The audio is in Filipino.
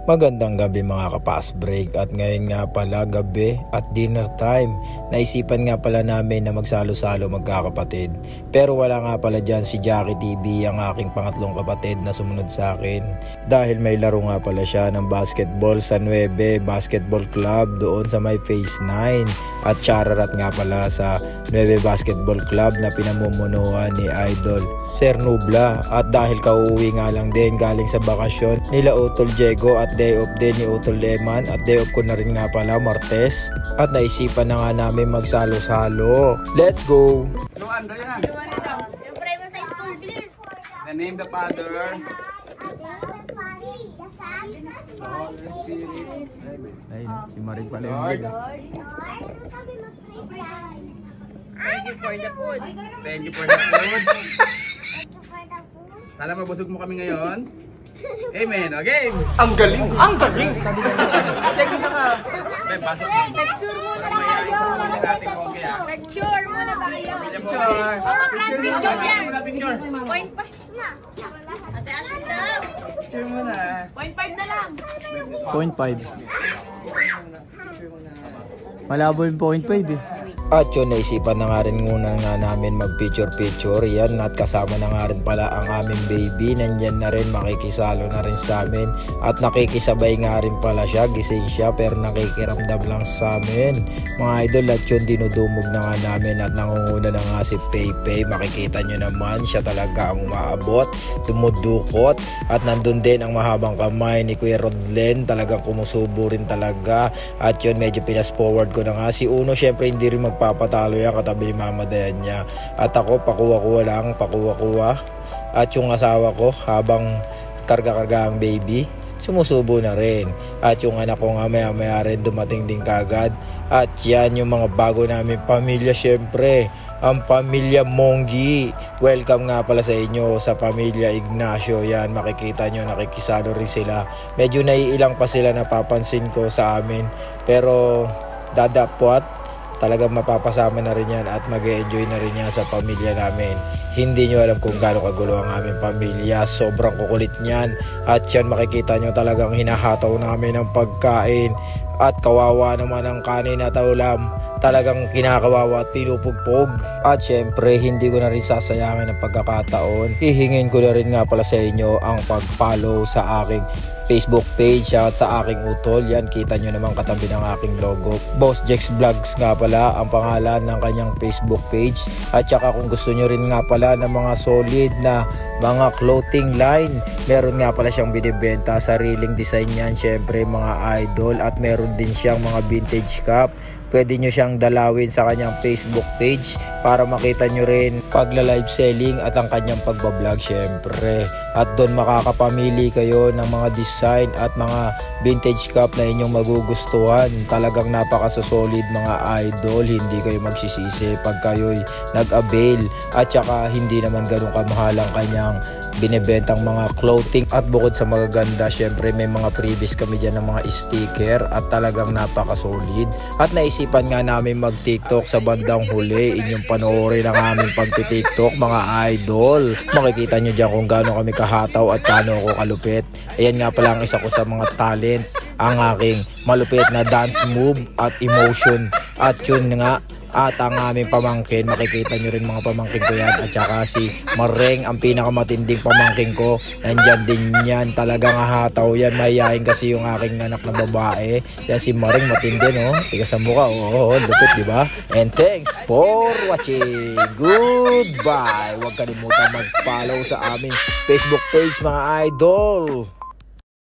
Magandang gabi mga kapas break, at ngayon nga pala gabi at dinner time. Naisipan nga pala namin na magsalo-salo magkakapatid. Pero wala nga pala dyan si Jackie TV, ang aking pangatlong kapatid na sumunod sa akin. Dahil may laro nga pala siya ng basketball sa 9 Basketball Club doon sa may Phase 9. At Chararat nga pala sa 9 Basketball Club na pinamumunuan ni Idol Sir Nubla. At dahil kauwi nga lang din galing sa bakasyon nila Utol Diego at day off din ni Utol Leman at day off ko na rin nga pala Martes, at naisipan na nga namin magsalo-salo. Let's go! The name the Father, Ay, si Maring pala Lord. yun. Thank you for the food. Thank you for the food. Sana mabusog mo kami ngayon. Amen. Okay. Ang galing! Ang galing! Check mo na ka. Okay, pasok. Picture muna tayo. Picture muna tayo. Picture. Picture yan. Picture. Point 5 na. Ate Ashley daw. Picture muna. Point 5 na lang. 0.5. Malabo yung 0.5 eh. At yun, naisipan na nga rin muna nga namin mag picture yan, at kasama na nga rin pala ang aming baby. Nandyan na rin, makikisalo na rin sa amin at nakikisabay nga rin pala siya. Gising siya pero nakikiramdam lang sa amin mga idol. At yun, dinudumog na nga namin at nangunguna na nga si Pepe. Makikita nyo naman, siya talaga ang umaabot, dumudukot, at nandun din ang mahabang kamay ni Kuya Rodlen, talagang kumusubo rin talaga. At yun, medyo pinas forward ko na nga si Uno. Syempre hindi rin magpapatalo yan, katabi ni Mama Dayan niya. At ako pakuha-kuha lang, pakuha-kuha. At yung asawa ko habang karga-karga ang baby, sumusubo na rin. At yung anak ko nga maya-maya rin dumating din kagad. At yan yung mga bago namin pamilya, syempre ang pamilya Monggi. Welcome nga pala sa inyo sa pamilya Ignacio. Yan, makikita nyo, nakikisalo rin sila. Medyo naiilang pa sila, napapansin ko sa amin. Pero dadapwat, talagang mapapasama na rin yan at mag-e-enjoy na rin yan sa pamilya namin. Hindi nyo alam kung gaano kagulo ang aming pamilya. Sobrang kukulit niyan. At yan, makikita nyo talagang hinahataw namin ng pagkain. At kawawa naman ang kanin at ulam. Talagang kinakawawa at pinupugpog. At syempre, hindi ko na rin sasayangin ang pagkakataon. Hihingin ko na rin nga pala sa inyo ang pag-follow sa aking Facebook page at sa aking utol. Yan, kita nyo naman katabi ng aking logo. Boss Jex Vlogs nga pala ang pangalan ng kanyang Facebook page. At saka kung gusto nyo rin nga pala ng mga solid na mga clothing line, meron nga pala siyang binibenta, sariling design yan syempre mga idol. At meron din siyang mga vintage cap. Pwede nyo siyang dalawin sa kanyang Facebook page para makita nyo rin pagla-live selling at ang kanyang pagbablog syempre. At doon makakapamili kayo ng mga design at mga vintage cup na inyong magugustuhan. Talagang napakasolid mga idol. Hindi kayo magsisisi pag kayo'y nag-avail. At saka hindi naman ganun kamahal ang kanyang binibentang mga clothing. At bukod sa magaganda, syempre may mga previous kami dyan ng mga sticker at talagang napakasolid. At naisipan nga namin mag TikTok sa bandang huli. Inyong panoorin ang aming pagti-TikTok mga idol. Makikita nyo dyan kung gaano kami kahataw at gaano ako kalupit. Ayan nga pala ang isa ko sa mga talent, ang aking malupit na dance move at emotion. At yun nga, at ang aming pamangkin, makikita nyo rin mga pamangkin ko yan. At saka si Mareng, ang pinakamatinding pamangkin ko, nandyan din yan. Talagang hahataw yan, mahihayin kasi yung aking anak na babae. Yan si Mareng, matindi no, tigas sa mukha. Oo, lupit diba? And thanks for watching. Goodbye. Huwag kalimutan mag-follow sa aming Facebook page mga idol.